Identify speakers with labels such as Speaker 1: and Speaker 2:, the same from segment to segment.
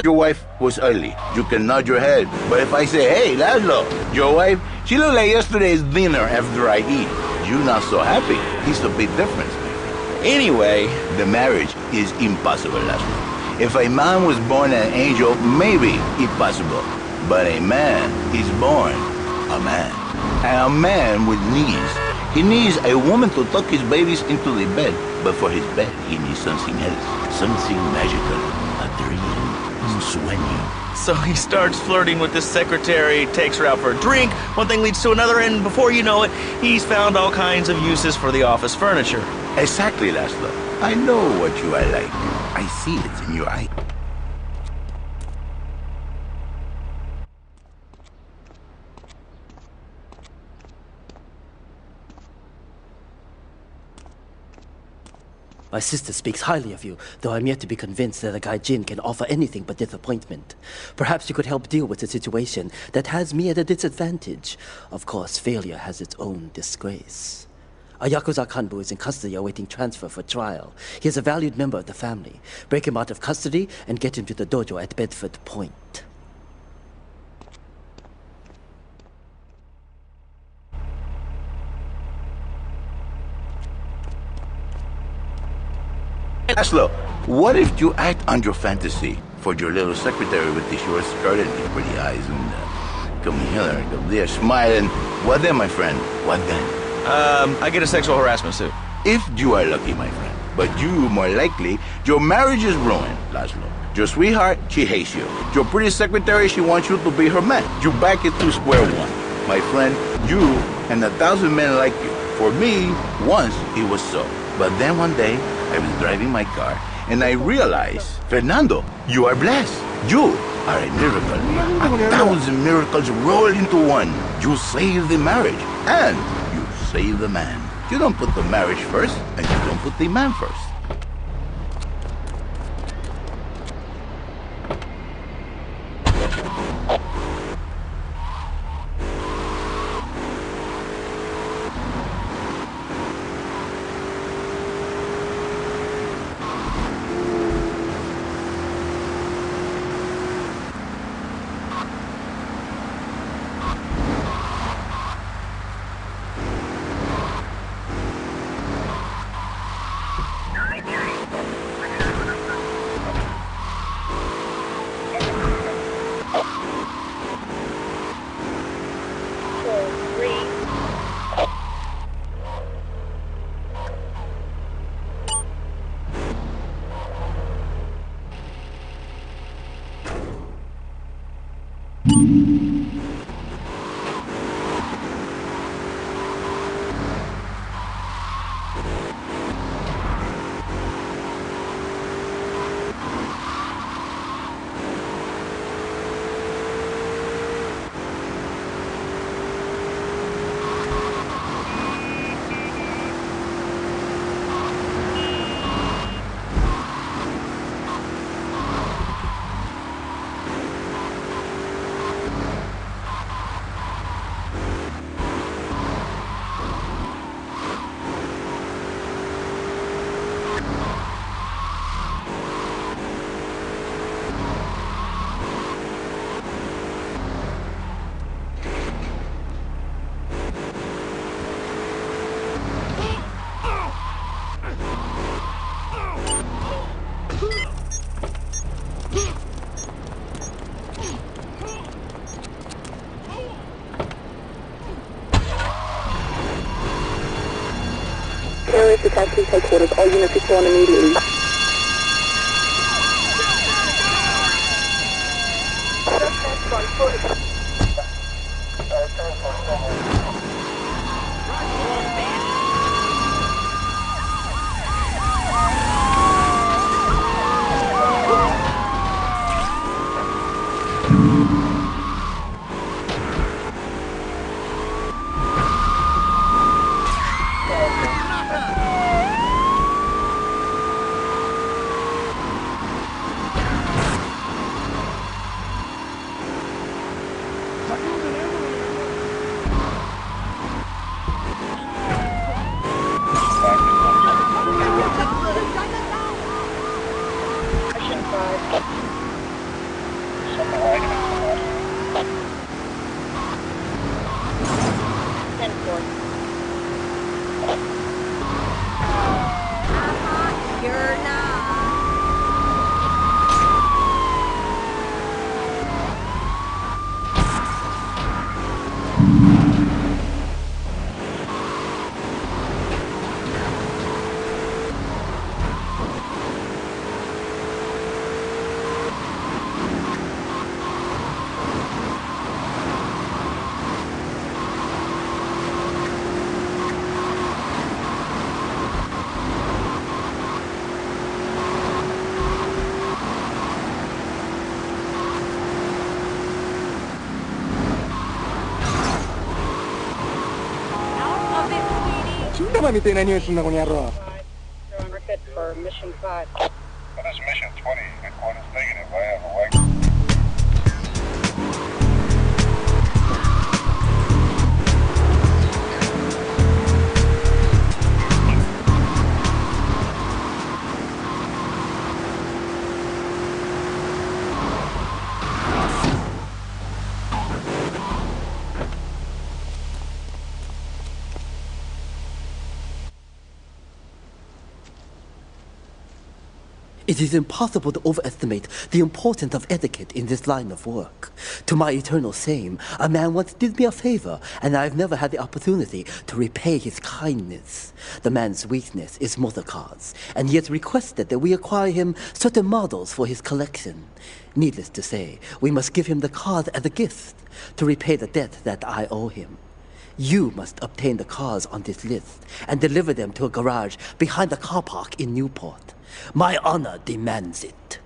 Speaker 1: Your wife was early. You can nod your head. But if I say, hey, Laszlo, your wife, she looked like yesterday's dinner after I eat. You not so happy. It's a big difference. Anyway, the marriage is impossible, Laszlo. If a man was born an angel, maybe it's possible. But a man is born a man. And a man with needs. He needs a woman to tuck his babies into the bed. But for his bed, he needs something else. Something magical. A dream. Un sueño.
Speaker 2: So he starts flirting with this secretary, takes her out for a drink, one thing leads to another, and before you know it, he's found all kinds of uses for the office furniture.
Speaker 1: Exactly, Laszlo. I know what you are like. I see it in your eye.
Speaker 3: My sister speaks highly of you, though I'm yet to be convinced that a guy Jin can offer anything but disappointment. Perhaps you could help deal with a situation that has me at a disadvantage. Of course, failure has its own disgrace. A yakuza Kanbu is in custody awaiting transfer for trial. He is a valued member of the family. Break him out of custody and get him to the dojo at Bedford Point.
Speaker 1: Laszlo, what if you act on your fantasy for your little secretary with the short skirt and the pretty eyes and come here, come there, smiling? What then, my friend? What then?
Speaker 2: I get a sexual harassment suit.
Speaker 1: If you are lucky, my friend. But you, more likely, your marriage is ruined, Laszlo. Your sweetheart, she hates you. Your pretty secretary, she wants you to be her man. You back it to square one. My friend, you and 1,000 men like you. For me, once it was so. But then one day, I was driving my car, and I realized, Fernando, you are blessed. You are a miracle. 1,000 miracles roll into one. You save the marriage, and you save the man. You don't put the marriage first, and you don't put the man first.
Speaker 4: Terrorist attack police headquarters. All units respond immediately.
Speaker 5: mami tiene niyo sa ko niya ro.
Speaker 4: Market for mission 5.
Speaker 6: This is mission 20, headquarters negative. I have a wagon.
Speaker 3: It is impossible to overestimate the importance of etiquette in this line of work. To my eternal shame, a man once did me a favor, and I've never had the opportunity to repay his kindness. The man's weakness is motor cars, and he has requested that we acquire him certain models for his collection. Needless to say, we must give him the cars as a gift to repay the debt that I owe him. You must obtain the cars on this list and deliver them to a garage behind the car park in Newport. My honor demands it.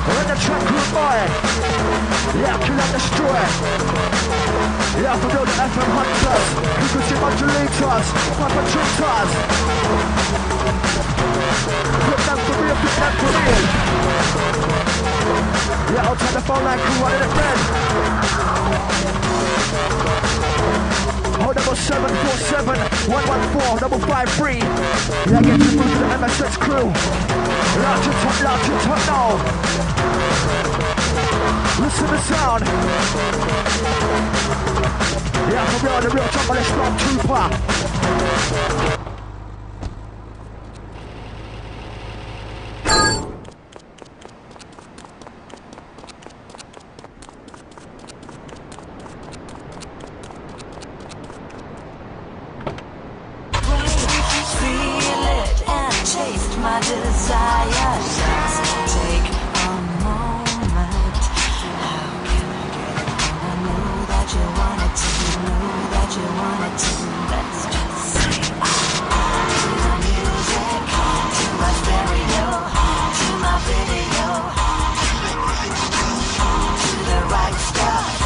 Speaker 7: Let the track group on. Yeah, kill and destroy. Yeah, for those FM hunters, you can see modulators, perpetrators. Put them for real, put them for real. Yeah, I'll turn the phone line crew running again. Hold number 747-114-553. Yeah, get you through to the MSX crew. Loud to top now. Listen to the sound. Yeah, for real, the real top of the stormtrooper.
Speaker 8: My desire, just take a moment. How can I get it when I know that you want it to? Know that you want it to. Let's just sing to the music, to my stereo, to my video, to the right stuff.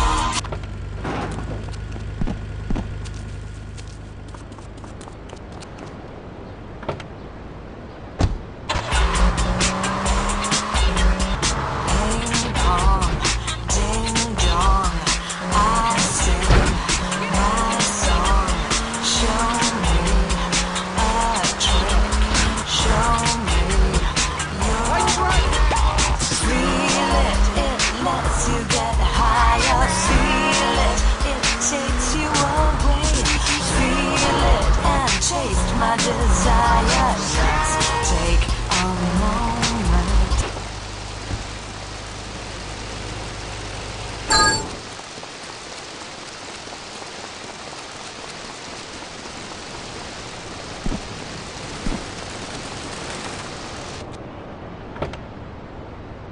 Speaker 8: My desire, just take a moment.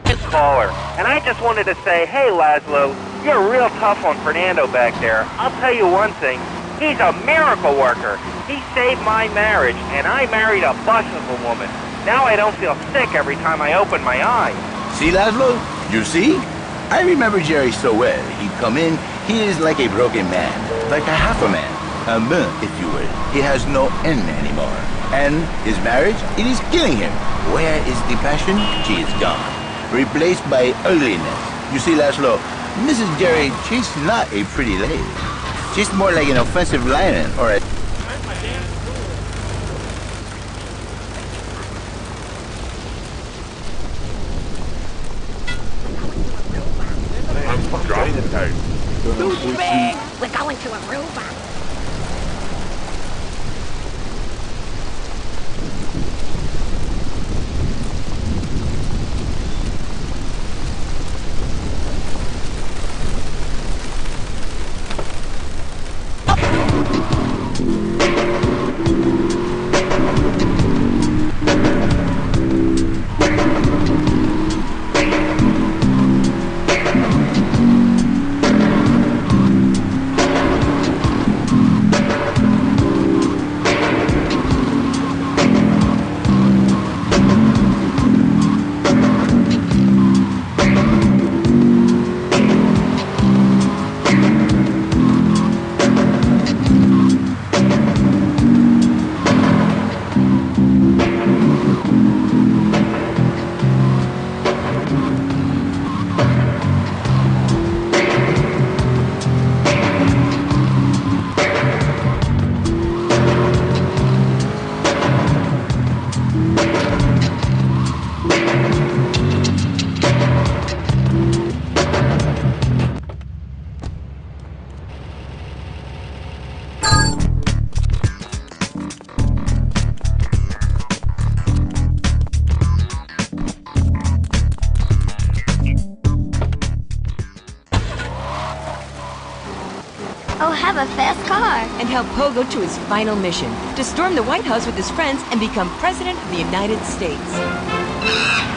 Speaker 9: It's caller, and I just wanted to say, hey Laszlo, you're real tough on Fernando back there. I'll tell you one thing, he's a miracle worker. He saved my marriage, and I married a bus of a woman. Now I don't feel sick every time I open my eyes.
Speaker 1: See, Laszlo? You see? I remember Jerry so well. He'd come in, he is like a broken man, like a half a man. A man, if you will. He has no end anymore. And his marriage, it is killing him. Where is the passion? She is gone. Replaced by ugliness. You see, Laszlo, Mrs. Jerry, she's not a pretty lady. She's more like an offensive lion or a...
Speaker 6: I'm driving tired.
Speaker 4: We're going to Aruba.
Speaker 5: Oh, have a fast car.
Speaker 10: And help Pogo to his final mission, to storm the White House with his friends and become President of the United States.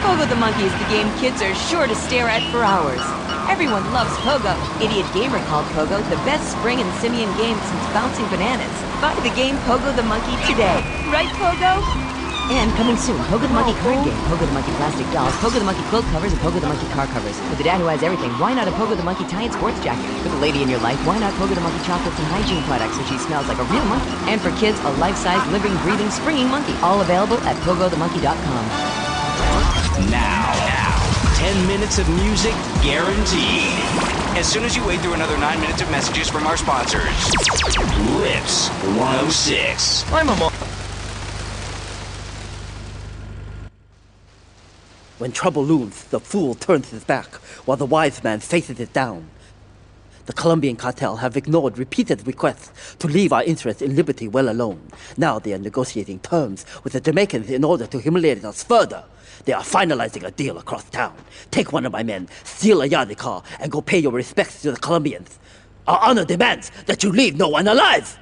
Speaker 10: Pogo the Monkey is the game kids are sure to stare at for hours. Everyone loves Pogo. Idiot Gamer called Pogo the best spring and simian game since Bouncing Bananas. Buy the game Pogo the Monkey today. Right, Pogo? And coming soon, Pogo the Monkey card game, Pogo the Monkey plastic dolls, Pogo the Monkey quilt covers, and Pogo the Monkey car covers. With the dad who has everything, why not a Pogo the Monkey tie-in sports jacket? With a lady in your life, why not Pogo the Monkey chocolates and hygiene products so she smells like a real monkey? And for kids, a life-size, living, breathing, springing monkey. All available at pogothemonkey.com.
Speaker 11: Now, 10 minutes of music guaranteed. As soon as you wait through another 9 minutes of messages from our sponsors. Lips 106.
Speaker 2: I'm a
Speaker 3: When trouble looms, the fool turns his back, while the wise man faces it down. The Colombian cartel have ignored repeated requests to leave our interests in liberty well alone. Now they are negotiating terms with the Jamaicans in order to humiliate us further. They are finalizing a deal across town. Take one of my men, steal a Yardie car, and go pay your respects to the Colombians. Our honor demands that you leave no one alive!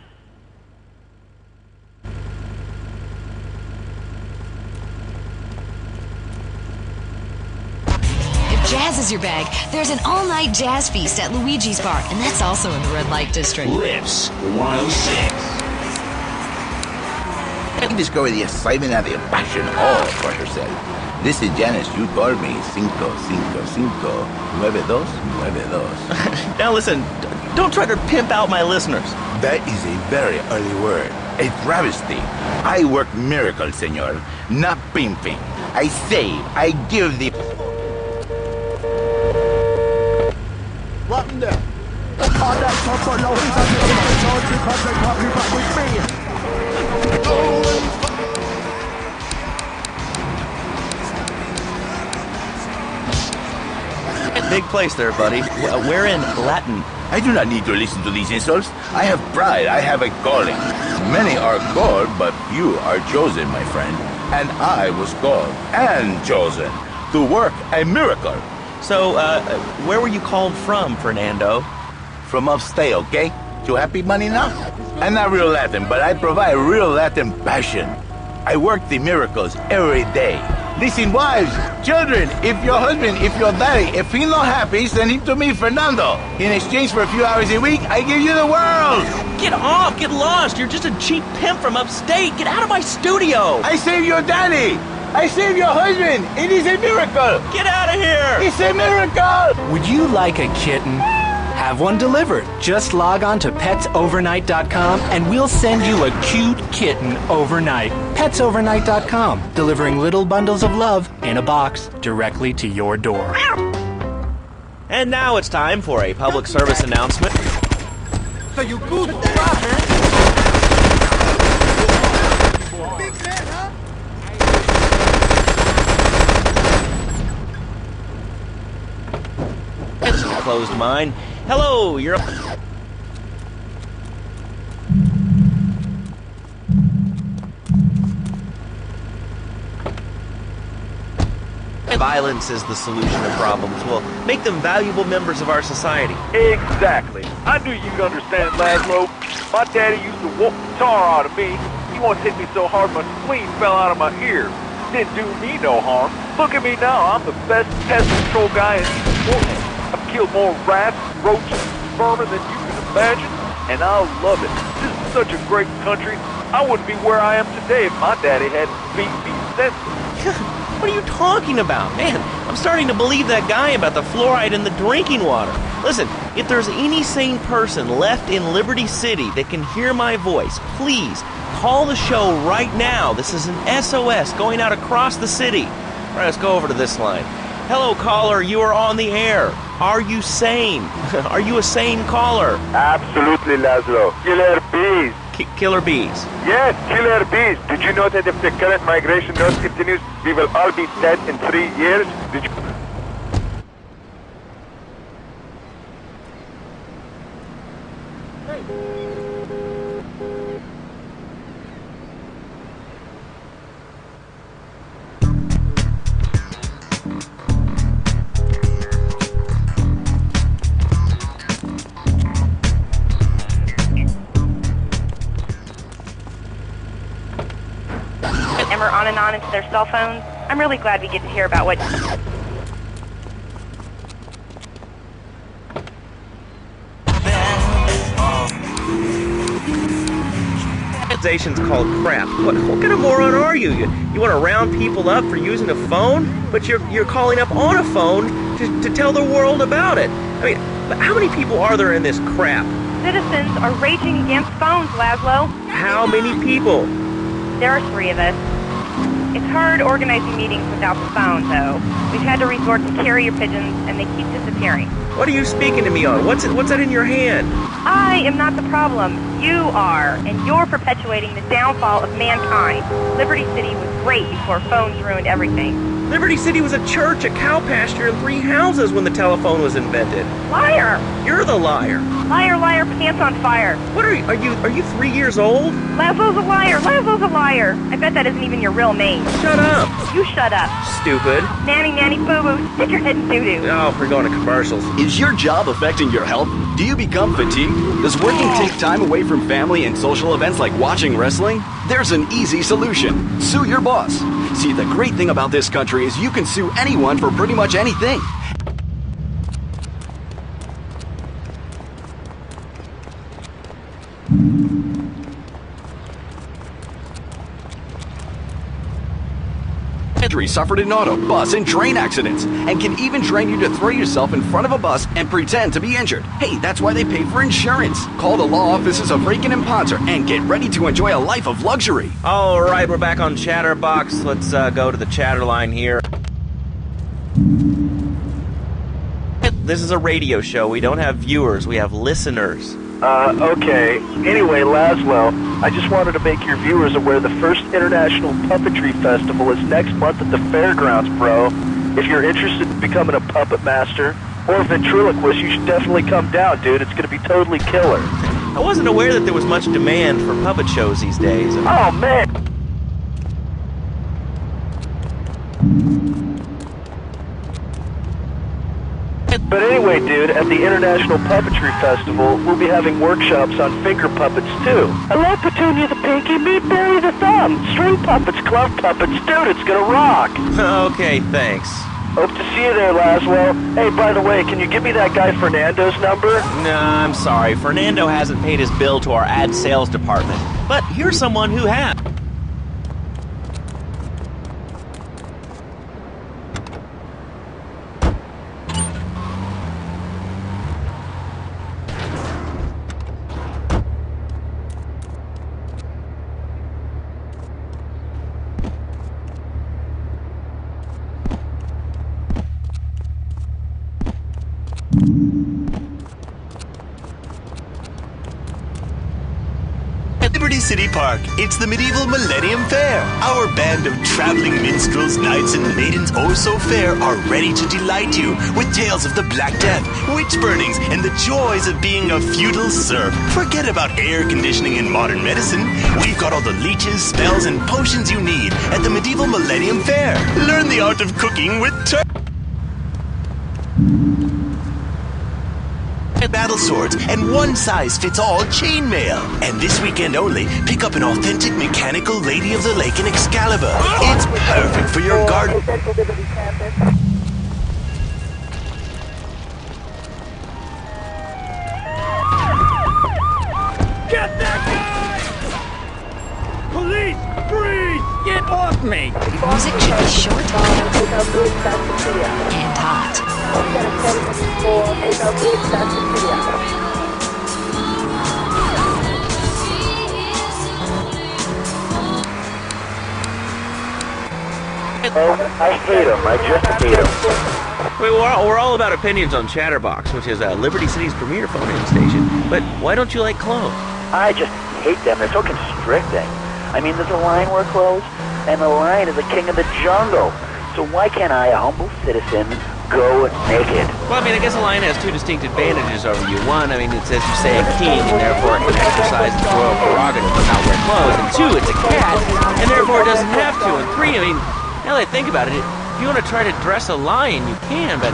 Speaker 12: Jazz is your bag. There's an all-night jazz feast at Luigi's Bar, and that's also in the red light district.
Speaker 11: Lips 106.
Speaker 1: She discovered the excitement and the passion all for herself. This is Janice. You called me 5559292.
Speaker 2: Now listen, don't try to pimp out my listeners.
Speaker 1: That is a very early word. A travesty. I work miracles, senor, not pimping. I save. I give the...
Speaker 7: What in there? On that top below, he's a bit of a charge because they're talking back with me.
Speaker 2: Big place there, buddy. We're in Latin.
Speaker 1: I do not need to listen to these insults. I have pride. I have a calling. Many are called, but few are chosen, my friend. And I was called and chosen to work a miracle.
Speaker 2: So, where were you called from, Fernando?
Speaker 1: From upstate, okay? You happy money now? I'm not real Latin, but I provide real Latin passion. I work the miracles every day. Listen, wives, children, if your husband, if your daddy, if he's not happy, send him to me, Fernando. In exchange for a few hours a week, I give you the world.
Speaker 2: Get off! Get lost! You're just a cheap pimp from upstate! Get out of my studio!
Speaker 1: I saved your daddy! I saved your husband! It is a miracle!
Speaker 2: Get out of here!
Speaker 1: It's a miracle!
Speaker 13: Would you like a kitten? Have one delivered. Just log on to petsovernight.com and we'll send you a cute kitten overnight. Petsovernight.com, delivering little bundles of love in a box directly to your door.
Speaker 2: And now it's time for a public service announcement.
Speaker 7: So you good crap, man. Big man, huh?
Speaker 2: It's a closed mind. Hello, you're... Violence is the solution to problems. Well, make them valuable members of our society.
Speaker 9: Exactly. I knew you'd understand, Laszlo. My daddy used to whoop the tar out of me. He once hit me so hard my spleen fell out of my ear. Didn't do me no harm. Look at me now. I'm the best pest control guy in East Portland. I've killed more rats, roaches, vermin than you can imagine, and I love it. This is such a great country. I wouldn't be where I am today if my daddy hadn't beat me senseless.
Speaker 2: What are you talking about? Man, I'm starting to believe that guy about the fluoride in the drinking water. Listen, if there's any sane person left in Liberty City that can hear my voice, please call the show right now. This is an SOS going out across the city. All right, let's go over to this line. Hello, caller, you are on the air. Are you sane? Are you a sane caller?
Speaker 6: Absolutely, Laszlo. Killer bees.
Speaker 2: Killer bees.
Speaker 6: Yes, killer bees. Did you know that if the current migration rate continues, we will all be dead in 3 years? Did you...
Speaker 14: And we're on and on into their cell phones. I'm really glad we get to hear about what...
Speaker 2: Organization's called crap. What kind of moron are you? You want to round people up for using a phone? But you're calling up on a phone to tell the world about it. I mean, how many people are there in this crap?
Speaker 14: Citizens are raging against phones, Laszlo.
Speaker 2: How many people?
Speaker 14: There are 3 of us. It's hard organizing meetings without the phone, though. We've had to resort to carrier pigeons, and they keep disappearing.
Speaker 2: What are you speaking to me on? What's that in your hand?
Speaker 14: I am not the problem. You are, and you're perpetuating the downfall of mankind. Liberty City was great before phones ruined everything.
Speaker 2: Liberty City was a church, a cow pasture, and 3 houses when the telephone was invented.
Speaker 14: Liar!
Speaker 2: You're the liar.
Speaker 14: Liar, liar, pants on fire.
Speaker 2: What are you 3 years old?
Speaker 14: Laszlo's a liar. Laszlo's a liar. I bet that isn't even your real name.
Speaker 2: Shut up.
Speaker 14: You shut up.
Speaker 2: Stupid.
Speaker 14: Nanny, nanny, boo-boo. Stick your head in doo-doo.
Speaker 2: Oh, we're going to commercials.
Speaker 15: Is your job affecting your health? Do you become fatigued? Does working take time away from family and social events like watching wrestling? There's an easy solution. Sue your boss. See, the great thing about this country is you can sue anyone for pretty much anything. Injury suffered in auto, bus, and train accidents, and can even train you to throw yourself in front of a bus and pretend to be injured. Hey, that's why they pay for insurance. Call the law offices of Rakin and Ponzer and get ready to enjoy a life of luxury.
Speaker 2: All right, we're back on Chatterbox. Let's go to the chatter line here. This is a radio show. We don't have viewers. We have listeners.
Speaker 6: Okay. Anyway, Laszlo, I just wanted to make your viewers aware the first International Puppetry Festival is next month at the fairgrounds, bro. If you're interested in becoming a puppet master or a ventriloquist, you should definitely come down, dude. It's going to be totally killer.
Speaker 2: I wasn't aware that there was much demand for puppet shows these days.
Speaker 6: Oh, man. But anyway, dude, at the International Puppetry Festival, we'll be having workshops on finger puppets, too. I love Petunia the Pinky, meet Barry the Thumb, string puppets, glove puppets, dude, it's gonna rock!
Speaker 2: Okay, thanks.
Speaker 6: Hope to see you there, Laszlo. Hey, by the way, can you give me that guy Fernando's number?
Speaker 2: Nah, I'm sorry. Fernando hasn't paid his bill to our ad sales department. But here's someone who has.
Speaker 16: Liberty City Park, it's the medieval Millennium Fair. Our band of traveling minstrels, knights, and maidens oh so fair are ready to delight you with tales of the Black Death, witch burnings, and the joys of being a feudal serf. Forget about air conditioning and modern medicine. We've got all the leeches, spells, and potions you need at the medieval Millennium Fair. Learn the art of cooking with battle swords and one-size-fits-all chainmail. And this weekend only, pick up an authentic mechanical Lady of the Lake in Excalibur. It's perfect for your garden.
Speaker 7: Get that guy! Police, freeze! Get off me!
Speaker 12: Music should be short and hot.
Speaker 6: Oh, I hate him. I just hate him.
Speaker 2: Wait, we're all about opinions on Chatterbox, which is Liberty City's premier phone-in station. But why don't you like clones?
Speaker 6: I just hate them. They're so constricting. I mean, there's a line where clothes, and the lion is the king of the jungle. So why can't I, a humble citizen, go naked?
Speaker 2: Well, I mean, I guess a lion has two distinct advantages over you. One, I mean, it says you say a king, and therefore it can exercise its royal prerogative but not wear clothes. And two, it's a cat, and therefore it doesn't have to. And three, I mean, now that I think about it, if you want to try to dress a lion, you can, but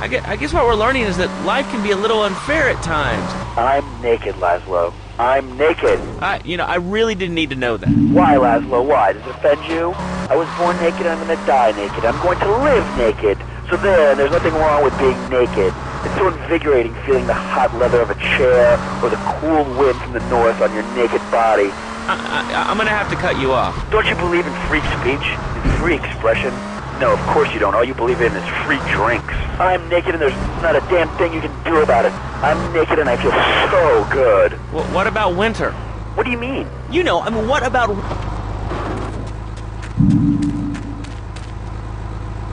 Speaker 2: I guess what we're learning is that life can be a little unfair at times.
Speaker 6: I'm naked, Laszlo. I'm naked.
Speaker 2: I really didn't need to know that.
Speaker 6: Why, Laszlo? Why? Does it offend you? I was born naked, I'm going to die naked. I'm going to live naked. So there's nothing wrong with being naked. It's so invigorating feeling the hot leather of a chair or the cool wind from the north on your naked body.
Speaker 2: I'm going to have to cut you off.
Speaker 6: Don't you believe in free speech? In free expression? No, of course you don't. All you believe in is free drinks. I'm naked and there's not a damn thing you can do about it. I'm naked and I feel so good.
Speaker 2: Well, what about winter?
Speaker 6: What do you mean?
Speaker 2: You know, I mean, what about...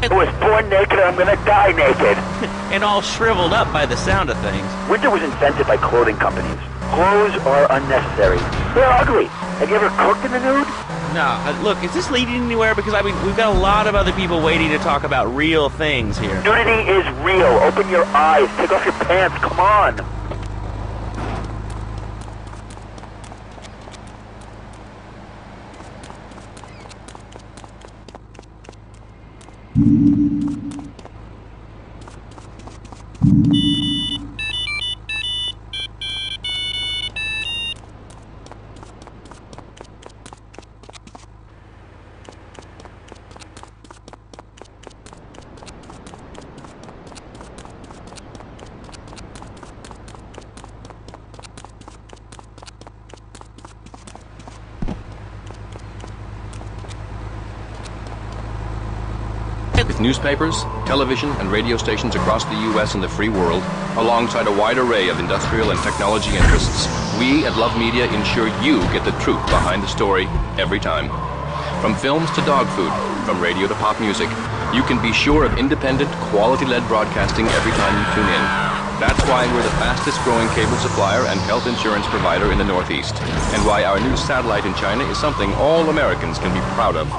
Speaker 6: I was born naked and I'm gonna die naked.
Speaker 2: And all shriveled up by the sound of things.
Speaker 6: Winter was invented by clothing companies. Clothes are unnecessary. They're ugly. Have you ever cooked in the nude?
Speaker 2: No, look, is this leading anywhere? Because, I mean, we've got a lot of other people waiting to talk about real things here.
Speaker 6: Nudity is real. Open your eyes. Take off your pants. Come on.
Speaker 17: With newspapers, television, and radio stations across the U.S. and the free world, alongside a wide array of industrial and technology interests, we at Love Media ensure you get the truth behind the story every time. From films to dog food, from radio to pop music, you can be sure of independent, quality-led broadcasting every time you tune in. That's why we're the fastest-growing cable supplier and health insurance provider in the Northeast, and why our new satellite in China is something all Americans can be proud of.